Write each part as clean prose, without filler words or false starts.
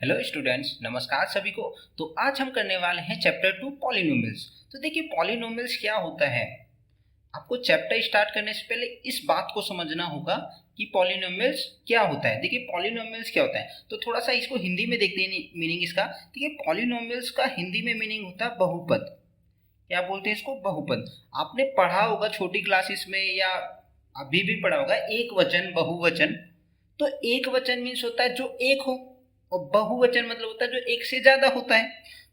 Hello students, नमस्कार सभी को। तो आज हम करने वाले हैं चैप्टर 2 पॉलिनोमियल्स। तो देखिए पॉलिनोमियल्स क्या होता है। आपको चैप्टर स्टार्ट करने से पहले इस बात को समझना होगा कि पॉलिनोमियल्स क्या होता है। देखिए पॉलिनोमियल्स क्या होता है, तो थोड़ा सा इसको हिंदी में देखते हैं मीनिंग इसका। देखिए पॉलिनोमियल्स का हिंदी में मीनिंग होता है बहुपद। क्या बोलते हैं इसको? बहुपद। आपने पढ़ा होगा छोटी क्लासेस में या अभी भी पढ़ा होगा एक वचन बहुवचन। तो एक वचन मीन्स होता है जो एक हो, और बहुवचन मतलब होता है जो एक से ज्यादा होता है।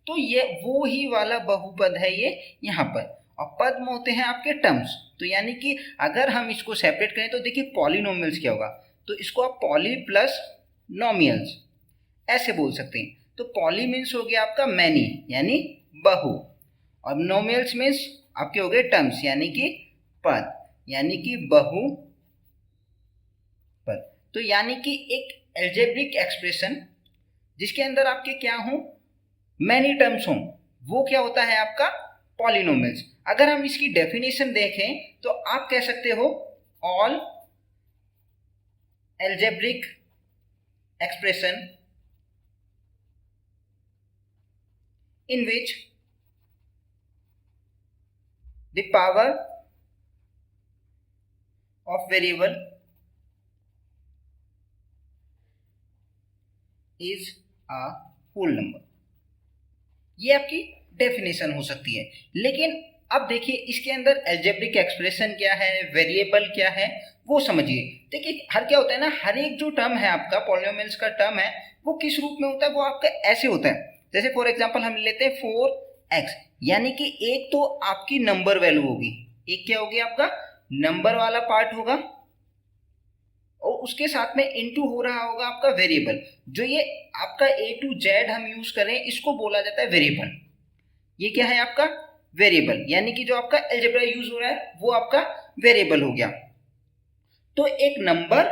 तो ये वो ही वाला बहुपद है ये यहाँ पर। और पद में होते हैं आपके टर्म्स। तो यानी कि अगर हम इसको सेपरेट करें तो देखिए पॉलिनोमियल्स क्या होगा, तो इसको आप पॉली प्लस नोमियल्स ऐसे बोल सकते हैं। तो पॉली मीन्स हो गया आपका मैनी यानी बहु, और नोमियल्स मीन्स आपके हो गए टर्म्स यानी कि पद, यानी कि बहु पद। तो यानी कि एक एल्जेब्रिक एक्सप्रेशन जिसके अंदर आपके क्या हो, मैनी टर्म्स हो, वो क्या होता है आपका पॉलिनोमियल्स। अगर हम इसकी डेफिनेशन देखें तो आप कह सकते हो all algebraic expression in which the power of variable is a whole number। ये आपकी डेफिनेशन हो सकती है। लेकिन अब देखिए इसके अंदर एल्जेब्रिक एक्सप्रेशन क्या है, वेरिएबल क्या है, वो समझिए। देखिए हर क्या होता है ना, हर एक जो टर्म है आपका पॉलिनोमियल्स का टर्म है वो किस रूप में होता है, वो आपका ऐसे होता है। जैसे फॉर एग्जांपल हम लेते हैं 4x, यानी कि एक तो आपकी नंबर वैल्यू होगी, एक क्या होगी आपका नंबर वाला पार्ट होगा, और उसके साथ में इनटू हो रहा होगा आपका वेरिएबल। जो ये आपका ए टू जेड हम यूज करें इसको बोला जाता है वेरिएबल। ये क्या है आपका वेरिएबल, यानी कि जो आपका अलजेब्रा यूज हो रहा है वो आपका वेरिएबल हो गया। तो एक नंबर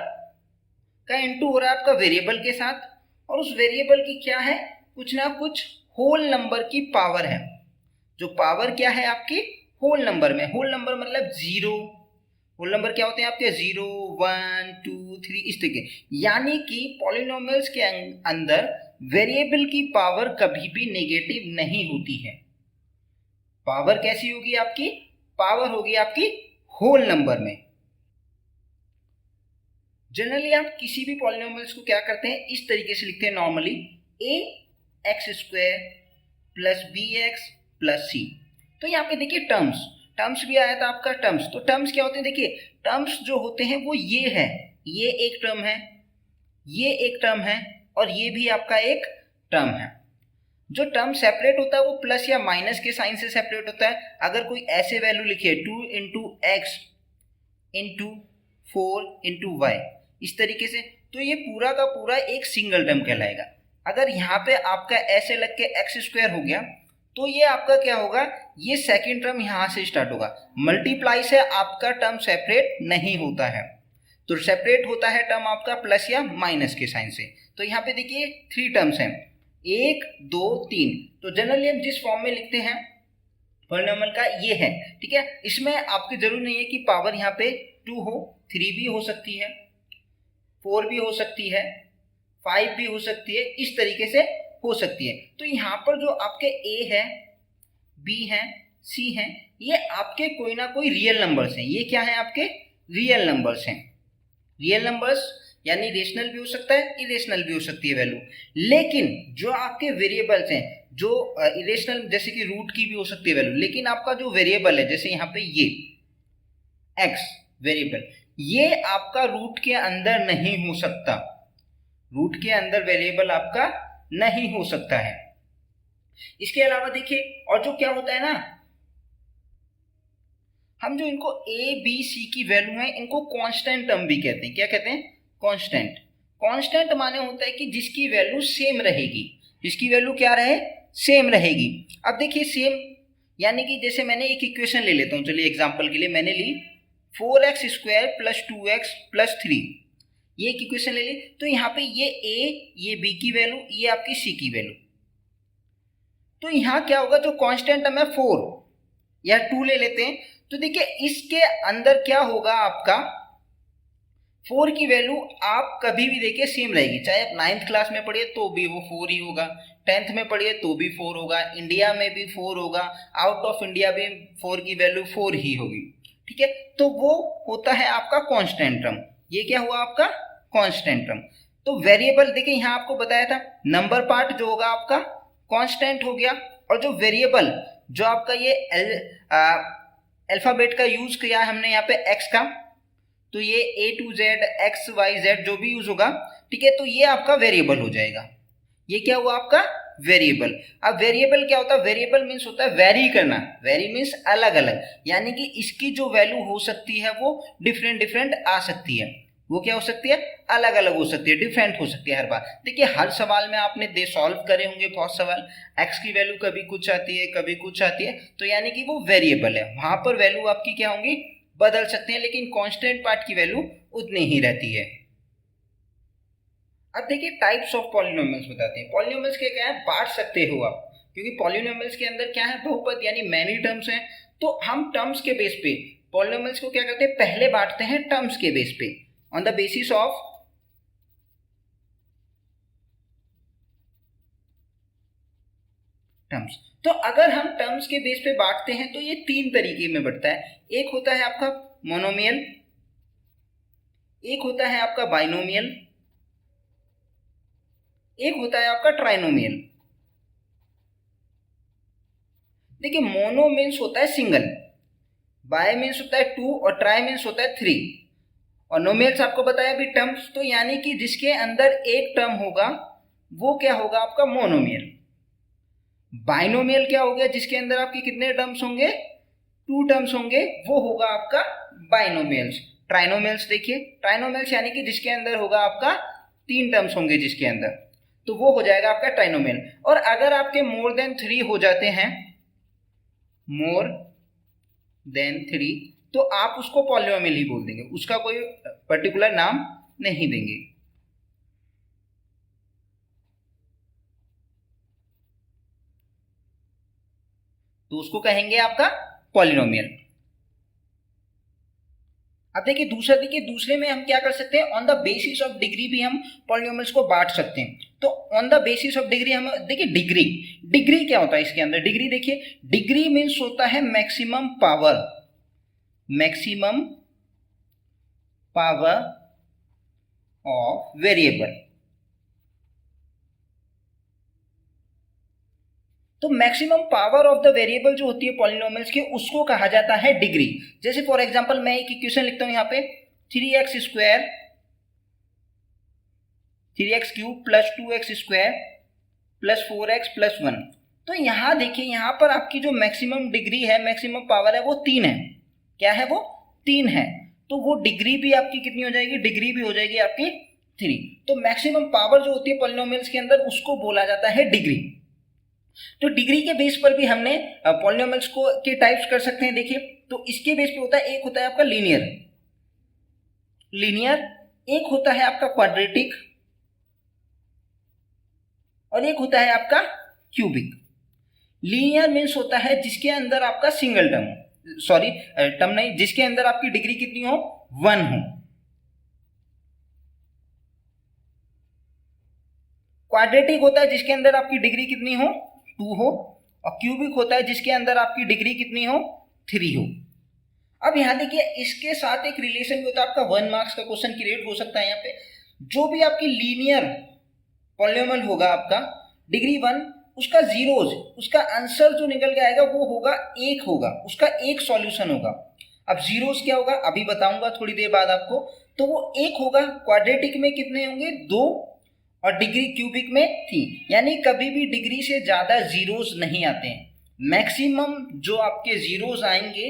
का इनटू हो रहा है आपका वेरिएबल के साथ, और उस वेरिएबल की क्या है, कुछ ना कुछ होल नंबर की पावर है। जो पावर क्या है आपकी होल नंबर में, होल नंबर मतलब जीरो। होल नंबर क्या होते हैं आपके 0 1 2 3 इस तरीके। यानी कि पॉलिनोमियल्स के अंदर वेरिएबल की पावर कभी भी नेगेटिव नहीं होती है। पावर कैसी होगी आपकी, पावर होगी आपकी होल नंबर में। जनरली आप किसी भी पॉलिनोमियल्स को क्या करते हैं, इस तरीके से लिखते हैं normally, a x square plus b x plus c. तो यहाँ पे देखिए टर्म्स, टर्म्स भी आया था आपका टर्म्स। तो टर्म्स क्या होते हैं, देखिए टर्म्स जो होते हैं वो ये है, ये एक टर्म है, ये एक टर्म है, और ये भी आपका एक टर्म है। जो टर्म सेपरेट होता है वो प्लस या माइनस के साइन से सेपरेट होता है। अगर कोई ऐसे वैल्यू लिखे 2 into x into 4 into y इस तरीके से, तो ये पूरा का पूरा एक सिंगल टर्म कहलाएगा। अगर यहाँ पे आपका ऐसे लग के एक्स स्क्वायर हो गया तो ये आपका क्या होगा, ये सेकेंड टर्म यहाँ से स्टार्ट होगा। मल्टीप्लाई से आपका टर्म सेपरेट नहीं होता है, तो सेपरेट होता है टर्म आपका प्लस या माइनस के साइन से। तो यहाँ पे देखिए 3 टर्म्स हैं, 1 2 3। तो जनरली हम जिस फॉर्म में लिखते हैं पॉलिनोमियल का ये है, ठीक है। इसमें आपकी जरूर नहीं है कि पावर यहाँ पे 2 हो, 3 भी हो सकती है, 4 भी हो सकती है, 5 भी हो सकती है, इस तरीके से हो सकती है। तो यहाँ पर जो आपके ए है, बी है, सी है, ये आपके कोई ना कोई रियल नंबर्स हैं। ये क्या है आपके रियल नंबर्स हैं। रियल नंबर्स यानी रेशनल भी हो सकता है, इरेशनल भी हो सकती है वैल्यू। लेकिन जो आपके वेरिएबल्स हैं, जो इरेशनल जैसे कि रूट की भी हो सकती है वैल्यू, लेकिन आपका जो वेरिएबल है जैसे यहाँ पे ये एक्स वेरिएबल, ये आपका रूट के अंदर नहीं हो सकता। रूट के अंदर वेरिएबल आपका नहीं हो सकता है। इसके अलावा देखिए और जो क्या होता है ना, हम जो इनको ए बी सी की वैल्यू है इनको कांस्टेंट टर्म भी कहते हैं। क्या कहते हैं? कांस्टेंट। कांस्टेंट माने होता है कि जिसकी वैल्यू सेम रहेगी, जिसकी वैल्यू क्या रहे, सेम रहेगी। अब देखिए सेम यानी कि जैसे मैंने एक इक्वेशन ले लेता हूं, चलिए एग्जांपल के लिए मैंने ली 4x square plus 2x plus 3, ये एक इक्वेशन ले ली। तो यहाँ पे ये ए, ये बी की वैल्यू, ये आपकी सी की वैल्यू। तो यहाँ क्या होगा, जो कांस्टेंट टर्म है 4 या 2 ले लेते हैं, तो देखिए इसके अंदर क्या होगा आपका 4 की वैल्यू आप कभी भी देखिए सेम रहेगी, चाहे आप 9th क्लास में पढ़िए तो भी वो 4 ही होगा, 10th में पढ़िए तो भी 4 होगा, इंडिया में भी 4 होगा, आउट ऑफ इंडिया भी 4 की वैल्यू 4 ही होगी। ठीक है, तो वो होता है आपका कांस्टेंट टर्म। ये क्या हुआ आपका कांस्टेंट टर्म। तो वेरिएबल देखिए यहाँ आपको बताया था नंबर पार्ट जो होगा आपका कांस्टेंट हो गया, और जो वेरिएबल जो आपका ये अल्फाबेट का यूज किया है हमने यहाँ पे एक्स का, तो ये A to Z x y z जो भी यूज होगा, ठीक है, तो ये आपका वेरिएबल हो जाएगा। ये क्या हुआ आपका वेरिएबल। अब वेरिएबल क्या होता है, वेरिएबल मीन्स होता है वेरी करना, वेरी मीन्स अलग अलग, यानी कि इसकी जो वैल्यू हो सकती है वो डिफरेंट डिफरेंट आ सकती है। वो क्या हो सकती है, अलग अलग हो सकती है, डिफरेंट हो सकती है हर बार। देखिए हर सवाल में आपने दे सॉल्व करे होंगे बहुत सवाल, एक्स की वैल्यू कभी कुछ आती है कभी कुछ आती है, तो यानी कि वो वेरिएबल है, वहां पर वैल्यू आपकी क्या होंगी, बदल सकते हैं, लेकिन कांस्टेंट पार्ट की वैल्यू उतनी ही रहती है। अब देखिए टाइप्स ऑफ पॉलिनोमियल्स बताते हैं। पॉलिनोमियल्स के क्या है, बांट सकते हो आप, क्योंकि पॉलिनोमियल्स के अंदर क्या है, बहुपद यानी मैनी टर्म्स हैं, तो हम टर्म्स के बेस पे पॉलिनोमियल्स को क्या करते हैं, पहले बांटते हैं टर्म्स के बेस पे, on the basis of terms. तो अगर हम टर्म्स के बेस पे बांटते हैं तो ये 3 तरीके में बढ़ता है। एक होता है आपका मोनोमियल, एक होता है आपका बाइनोमियल, एक होता है आपका ट्राइनोमियल। देखिए मोनो मीन्स होता है सिंगल, बाय मीन्स होता है 2 और ट्राई मीन्स होता है 3, और नोमियल्स आपको बताया भी टर्म्स, तो यानी कि जिसके अंदर एक टर्म होगा वो क्या होगा आपका मोनोमियल। बाइनोमियल क्या हो गया, जिसके अंदर आपके कितने टर्म्स होंगे, 2 टर्म्स होंगे, वो होगा आपका बाइनोमियल्स। ट्राइनोमियल्स देखिए, ट्राइनोमियल्स यानी कि जिसके अंदर होगा आपका 3 टर्म्स होंगे जिसके अंदर, तो वो हो जाएगा आपका ट्राइनोमियल। और अगर आपके मोर देन 3 हो जाते हैं, मोर देन 3, तो आप उसको पॉलिनोमियल ही बोल देंगे, उसका कोई पर्टिकुलर नाम नहीं देंगे। तो उसको कहेंगे आपका पॉलिनोमियल। अब देखिए दूसरा, देखिए दूसरे में हम क्या कर सकते हैं, on the basis of degree भी हम पॉलिनोमियल्स को बांट सकते हैं। तो on the basis of degree हम देखिए, डिग्री, डिग्री क्या होता है इसके अंदर, डिग्री देखिए, डिग्री मीन्स होता है maximum power, maximum power of variable. तो maximum power of the variable जो होती है पॉलिनोमियल्स की, उसको कहा जाता है डिग्री। जैसे फॉर एग्जांपल मैं एक इक्वेशन लिखता हूं यहाँ पे, 3x square 3x cube plus 2x square plus 4x plus 1। तो यहाँ देखिए, यहाँ पर आपकी जो मैक्सिमम डिग्री है, मैक्सिमम पावर है, वो 3 है। क्या है वो, 3 है। तो वो डिग्री भी आपकी कितनी हो जाएगी, डिग्री भी हो जाएगी आपकी 3। तो मैक्सिमम पावर जो होती है पॉलिनोमियल्स के अंदर, उसको बोला जाता है डिग्री। तो डिग्री के बेस पर भी हमने पॉलिनोमियल्स को के टाइप्स कर सकते हैं। देखिए तो इसके बेस पे होता है, एक होता है आपका लीनियर, लीनियर, एक होता है आपका क्वाड्रेटिक, और एक होता है आपका क्यूबिक। लीनियर मीन्स होता है जिसके अंदर आपका सिंगल टर्म, सॉरी टर्म नहीं, जिसके अंदर आपकी डिग्री कितनी हो, 1 हो। क्वाड्रेटिक होता है जिसके अंदर आपकी डिग्री कितनी हो, 2 हो। और क्यूबिक होता है जिसके अंदर आपकी डिग्री कितनी हो, 3 हो। अब यहां देखिए इसके साथ एक रिलेशन भी होता है आपका, 1 मार्क्स का क्वेश्चन क्रिएट हो सकता है यहाँ पे। जो भी आपकी लीनियर पॉलिनोमियल होगा आपका डिग्री 1, उसका जीरोज, उसका आंसर जो निकल के आएगा वो होगा 1 होगा, उसका एक सॉल्यूशन होगा। अब जीरोज क्या होगा अभी बताऊंगा थोड़ी देर बाद आपको। तो वो 1 होगा, क्वाड्रेटिक में कितने होंगे, 2, और डिग्री क्यूबिक में 3। यानी कभी भी डिग्री से ज्यादा जीरोस नहीं आते हैं। मैक्सिमम जो आपके जीरोस आएंगे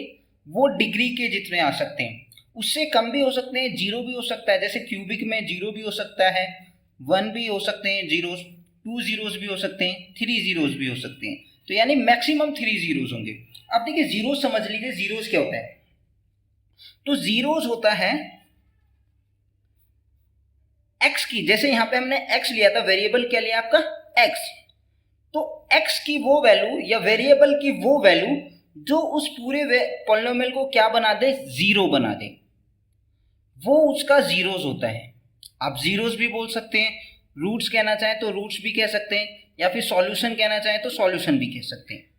वो डिग्री के जितने आ सकते हैं, उससे कम भी हो सकते हैं, 0 भी हो सकता है। जैसे क्यूबिक में 0 भी हो सकता है, 1 भी हो सकते हैं जीरोस, 2 जीरोस भी हो सकते हैं, 3 जीरोस भी हो सकते हैं। तो यानी मैक्सिमम 3 जीरोस होंगे। अब देखिए जीरोस समझ लीजिए, जीरोस क्या होता है। तो जीरोस होता है x की, जैसे यहां पे हमने x लिया था, वेरिएबल क्या लिया आपका x, तो x की वो वैल्यू या वेरिएबल की वो वैल्यू जो उस पूरे पॉलिनोमियल को क्या बना दे, 0 बना दे, वो उसका जीरोस होता है। आप जीरोस भी बोल सकते हैं, रूट्स कहना चाहें तो रूट्स भी कह सकते हैं, या फिर सॉल्यूशन कहना चाहें तो सॉल्यूशन भी कह सकते हैं।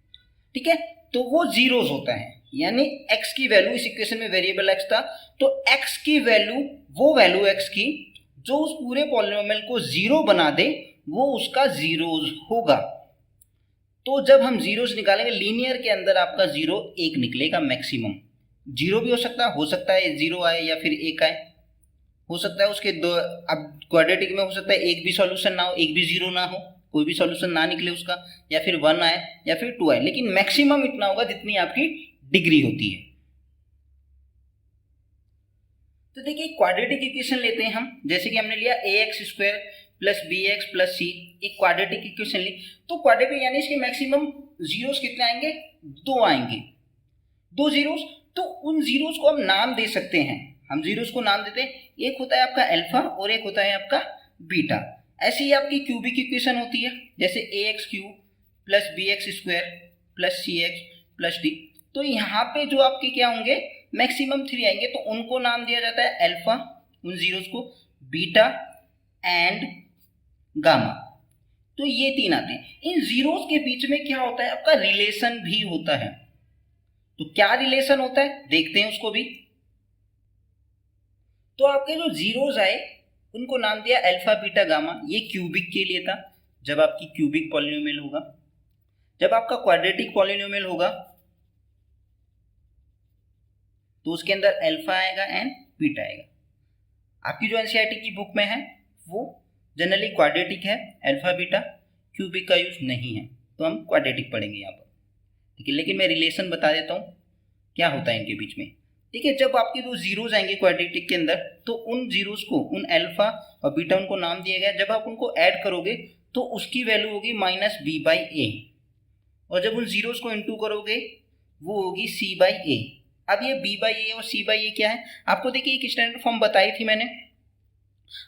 ठीक है, तो वो जीरोस होता है, यानी x की वैल्यू, इस इक्वेशन में वेरिएबल x था, तो x की वैल्यू, वो वैल्यू x की जो उस पूरे पॉलिनोमियल को जीरो बना दे, वो उसका जीरोस होगा। तो जब हम जीरोस निकालेंगे, लीनियर के अंदर आपका जीरो एक निकलेगा मैक्सिमम। जीरो भी हो सकता है जीरो आए या फिर एक आए, हो सकता है उसके दो। अब क्वाड्रेटिक में हो सकता है एक भी सॉल्यूशन ना हो, एक भी जीरो ना हो, कोई भी सॉल्यूशन ना निकले उसका, या फिर 1 आए या फिर 2 आए, लेकिन मैक्सिमम इतना होगा जितनी आपकी डिग्री होती है। तो देखिए क्वाड्रेटिक इक्वेशन लेते हैं हम, जैसे कि हमने लिया ax² plus bx plus c, एक क्वाड्रेटिक इक्वेशन ली। तो क्वाड्रेटिक यानी इसके मैक्सिमम जीरोस कितने आएंगे, 2 आएंगे, 2 जीरोस। तो उन जीरोस को हम नाम दे सकते हैं, हम जीरोस को नाम देते हैं, एक होता है आपका अल्फा और एक होता है आपका बीटा। ऐसी ही आपकी क्यूबिक इक्वेशन होती है, जैसे ax³ plus bx² plus cx plus d। तो यहाँ पे जो आपके क्या होंगे, मैक्सिमम 3 आएंगे, तो उनको नाम दिया जाता है अल्फा, उन जीरोस को, बीटा एंड गामा। तो ये 3 आते हैं। इन जीरोस के बीच में क्या होता है, आपका रिलेशन भी होता है। तो क्या रिलेशन होता है देखते हैं उसको भी। तो आपके जो जीरोस आए उनको नाम दिया अल्फा बीटा गामा, ये क्यूबिक के लिए था, जब आपकी क्यूबिक पॉलिनोमियल होगा। जब आपका क्वाड्रेटिक पॉलिनोमियल होगा तो उसके अंदर अल्फा आएगा एंड बीटा आएगा। आपकी जो एनसीईआरटी की बुक में है वो जनरली क्वाड्रेटिक है, अल्फा बीटा, क्यूबिक का यूज नहीं है, तो हम क्वाड्रेटिक पढ़ेंगे यहाँ पर। ठीक है, लेकिन मैं रिलेशन बता देता हूँ क्या होता है इनके बीच में। ठीक है, जब आपके दो जीरोस आएंगे क्वाड्रेटिक के अंदर, तो उन जीरोस को, उन अल्फा और बीटा, उनको नाम दिया गया। जब आप उनको ऐड करोगे तो उसकी वैल्यू होगी -b/a, और जब उन जीरोस को इंटू करोगे वो होगी c/a। अब ये b/a और c/a क्या है, आपको देखिए एक स्टैंडर्ड फॉर्म बताई थी मैंने,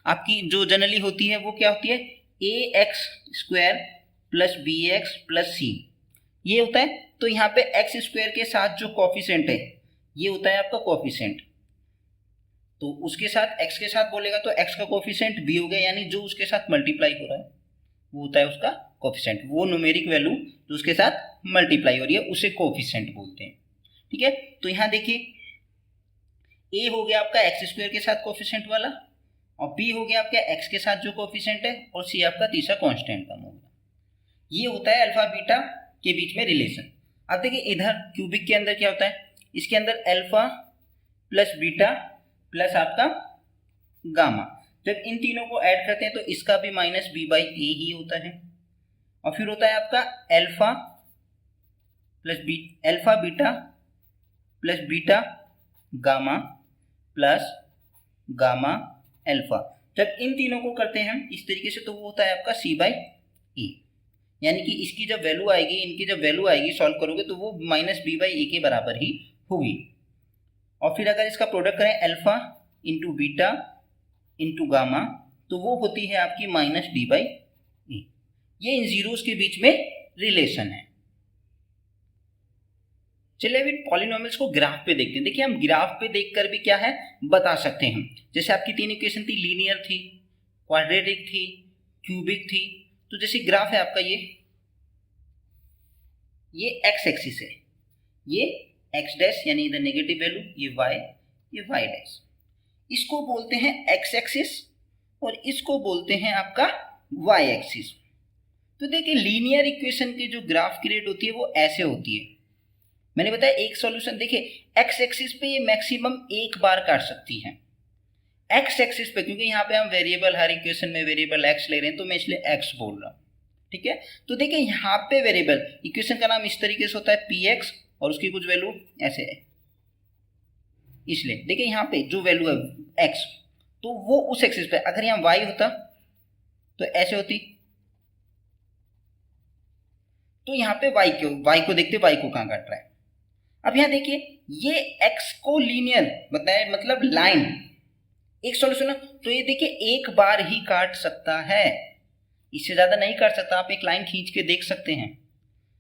आपकी जो जनरली होती है वो क्या होती है, ax² plus bx plus c, ये होता है। तो यहाँ पे x² के साथ जो कोफिशिएंट है ये होता है आपका कोफिशिएंट, तो उसके साथ x के साथ बोलेगा तो x का कोफिशिएंट b हो गया, यानी जो उसके साथ मल्टीप्लाई हो रहा है वो होता है उसका कोफिशिएंट, वो न्यूमेरिक वैल्यू जो उसके साथ मल्टीप्लाई हो रही है उसे कोफिशिएंट बोलते हैं। ठीक है, तो यहाँ देखिए a हो गया आपका x² के साथ कोफिशिएंट वाला, और b हो गया आपका x के साथ जो कोफिशिएंट है, और c आपका तीसरा कांस्टेंट टर्म हो गया। ये होता है अल्फा बीटा के बीच में रिलेशन। अब देखिए इधर क्यूबिक के अंदर क्या होता है, इसके अंदर अल्फा प्लस बीटा प्लस आपका गामा, जब इन तीनों को ऐड करते हैं तो इसका भी -b/a ही होता है। और फिर होता है आपका alpha beta plus beta gamma plus gamma alpha, जब इन तीनों को करते हैं हम इस तरीके से तो वो होता है आपका c/a, यानी कि इसकी जब वैल्यू आएगी, इनकी जब वैल्यू आएगी सॉल्व करोगे तो वो -b/a के बराबर ही होगी। और फिर अगर इसका प्रोडक्ट करें alpha into beta into gamma, तो वो होती है आपकी -d/a। ये इन जीरोस के बीच में रिलेशन है। चलिए अभी पॉलिनोमियल्स को ग्राफ पे देखते हैं। देखिए हम ग्राफ पे देखकर भी क्या है बता सकते हैं। जैसे आपकी 3 इक्वेशन थी, लीनियर थी, क्वाड्रेटिक थी, क्यूबिक थी। तो जैसे ग्राफ है आपका ये एक्स एक्सिस है, ये एक्स डैश यानी इधर नेगेटिव वैल्यू, ये वाई डैश, इसको बोलते हैं एक्स एक्सिस और इसको बोलते हैं आपका वाई एक्सिस। तो देखिए लीनियर इक्वेशन की जो ग्राफ क्रिएट होती है वो ऐसे होती है। मैंने बताया एक सॉल्यूशन, देखिए एक्स एक्सिस पे ये मैक्सिमम एक बार काट सकती है, एक्स एक्सिस पे, क्योंकि यहाँ पे हम वेरिएबल, हर इक्वेशन में वेरिएबल एक्स ले रहे हैं तो मैं इसलिए एक्स बोल रहा हूँ। ठीक है, तो देखिए यहाँ पे वेरिएबल इक्वेशन का नाम इस तरीके से होता है px, और उसकी कुछ वैल्यू ऐसे है, इसलिए देखिए यहाँ पे जो वैल्यू है x, तो वो उस एक्सिस पे, अगर यहाँ y होता तो ऐसे होती, तो यहाँ पे y को देखते y को कहाँ काट रहा है। अब यहाँ देखिए ये x को लीनियर बताए, मतलब लाइन, एक सॉल्यूशन है तो ये देखिए एक बार ही काट सकता है, इससे ज्यादा नहीं काट सकता। आप एक लाइन खींच के देख सकते हैं,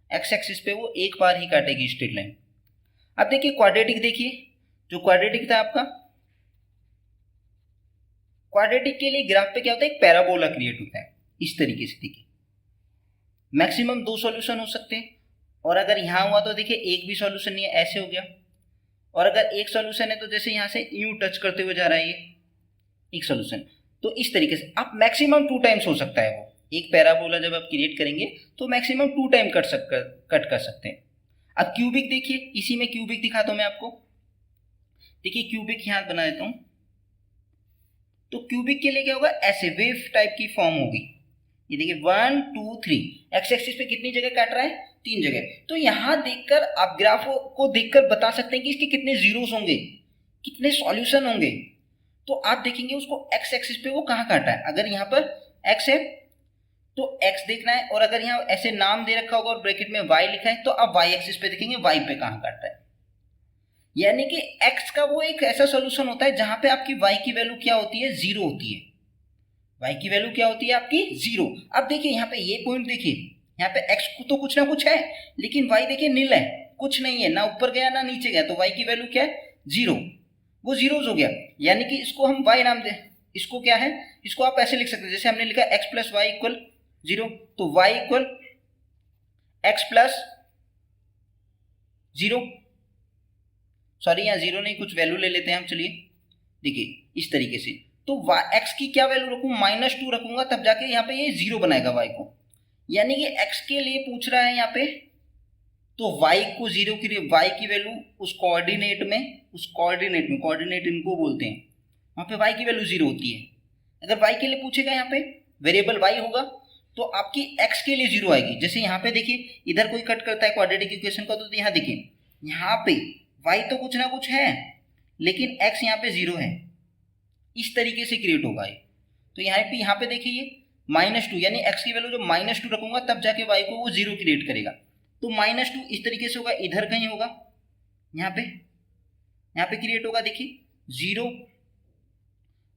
एक्स एक्सिस पे वो एक बार ही काटेगी स्ट्रेट लाइन। अब देखिए क्वाड्रेटिक, देखिए जो क्वाड्रेटिक था आपका क्वाड्रेटिक के लिए ग्राफ पे क्या होता है, एक पैराबोला क्रिएट होता है इस तरीके से। देखिए मैक्सिमम 2 सॉल्यूशन हो सकते हैं, और अगर यहाँ हुआ तो देखिए एक भी सॉल्यूशन नहीं है, ऐसे हो गया। और अगर एक सॉल्यूशन है तो जैसे यहाँ से यूं टच करते हुए जा रहा है ये एक सॉल्यूशन। तो इस तरीके से आप मैक्सिमम 2 टाइम्स हो सकता है वो एक पैराबोला जब आप क्रिएट करेंगे तो मैक्सिमम 2 टाइम कट कर सकते हैं। अब क्यूबिक देखिए, इसी में क्यूबिक दिखाता हूं मैं आपको। देखिए क्यूबिक यहां बना देता हूं, तो क्यूबिक के लिए क्या होगा, ऐसे वेव टाइप की फॉर्म होगी। ये देखिए 1 2 3 एक्स एक्सिस पे कितनी जगह काट रहा है, 3 जगह। तो यहां देखकर आप ग्राफ को देखकर बता सकते हैं कि इसके कितने जीरोस होंगे, कितने सॉल्यूशन होंगे। तो आप देखेंगे उसको एक्स एक्सिस पे वो कहाँ काटा है। अगर यहाँ पर एक्स है तो एक्स देखना है, और अगर यहाँ ऐसे नाम दे रखा होगा और ब्रैकेट में वाई लिखा है तो आप वाई एक्सिस पे देखेंगे वाई पे कहाँ काट रहा है। यानी कि एक्स का वो एक ऐसा सोल्यूशन होता है जहां पे आपकी वाई की वैल्यू क्या होती है, 0 होती है। वाई की वैल्यू क्या होती है आपकी, 0। अब देखिए यहाँ पे ये पॉइंट देखिए, यहाँ पे एक्स तो कुछ ना कुछ है, लेकिन वाई देखिए नील है, कुछ नहीं है, ना ऊपर गया ना नीचे गया, तो वाई की वैल्यू क्या है, 0। वो जीरोज हो गया, यानी कि इसको हम वाई नाम दे, इसको क्या है, इसको आप ऐसे लिख सकते हैं जैसे हमने लिखा एक्स प्लस वाई इक्वल 0, तो y equal x plus 0, sorry यहाँ 0 नहीं, कुछ वैल्यू ले लेते हैं हम। चलिए देखिए इस तरीके से, तो एक्स की क्या वैल्यू रखूँ, -2 रखूंगा, तब जाके यहाँ पे ये 0 बनाएगा वाई को। यानी कि एक्स के लिए पूछ रहा है यहाँ पे, तो y को 0 की y की वैल्यू उस कोऑर्डिनेट में कोऑर्डिनेट इनको बोलते हैं, वहां पे y की वैल्यू 0 होती है। अगर y के लिए पूछेगा यहाँ पे वेरिएबल y होगा तो आपकी x के लिए 0 आएगी। जैसे यहाँ पे देखिए इधर कोई कट करता है क्वाड्रेटिक इक्वेशन का, तो यहाँ देखिए यहाँ पे y तो कुछ ना कुछ है, लेकिन x यहाँ पे 0 है, इस तरीके से क्रिएट होगा ये। तो यहाँ पे देखिए ये -2, यानी x की वैल्यू जब -2 रखूंगा तब जाके y को वो 0 क्रिएट करेगा। तो -2 इस तरीके से होगा, इधर कहीं होगा, यहाँ पे क्रिएट होगा, देखिए 0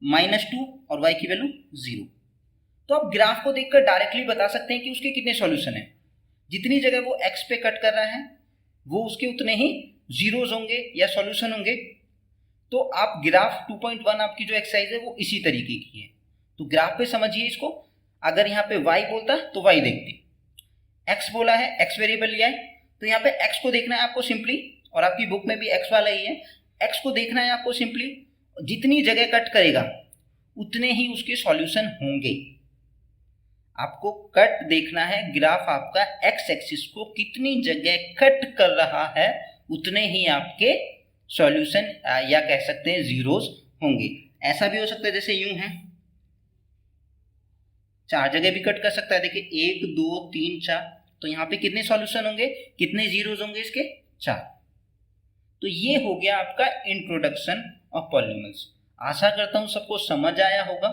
-2 और y की वैल्यू 0। तो आप ग्राफ को देखकर डायरेक्टली बता सकते हैं कि उसके कितने सॉल्यूशन हैं। जितनी जगह वो x पे कट कर रहा है वो उसके उतने ही जीरोज होंगे या सॉल्यूशन होंगे। तो आप ग्राफ 2.1 आपकी जो एक्सरसाइज है वो इसी तरीके की है। तो ग्राफ पे समझिए इसको, अगर यहाँ पे y बोलता तो y देखते, x बोला है, x वेरिएबल लिया है, तो यहाँ पे x को देखना है आपको सिंपली, और आपकी बुक में भी x वाला ही है, x को देखना है आपको सिंपली, जितनी जगह कट करेगा उतने ही उसके सॉल्यूशन होंगे। आपको कट देखना है, ग्राफ आपका x एक्सिस को कितनी जगह कट कर रहा है उतने ही आपके सॉल्यूशन या कह सकते हैं जीरोस होंगे। ऐसा भी हो सकता है जैसे यूं है, 4 जगह भी कट कर सकता है, देखिए 1 2 3 4, तो यहाँ पे कितने सॉल्यूशन होंगे, कितने जीरोस होंगे इसके, 4। तो ये हो गया आपका इंट्रोडक्शन ऑफ पॉलिनॉमियल्स। आशा करता हूं सबको समझ आया होगा।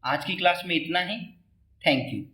आज की क्लास में इतना ही, थैंक यू।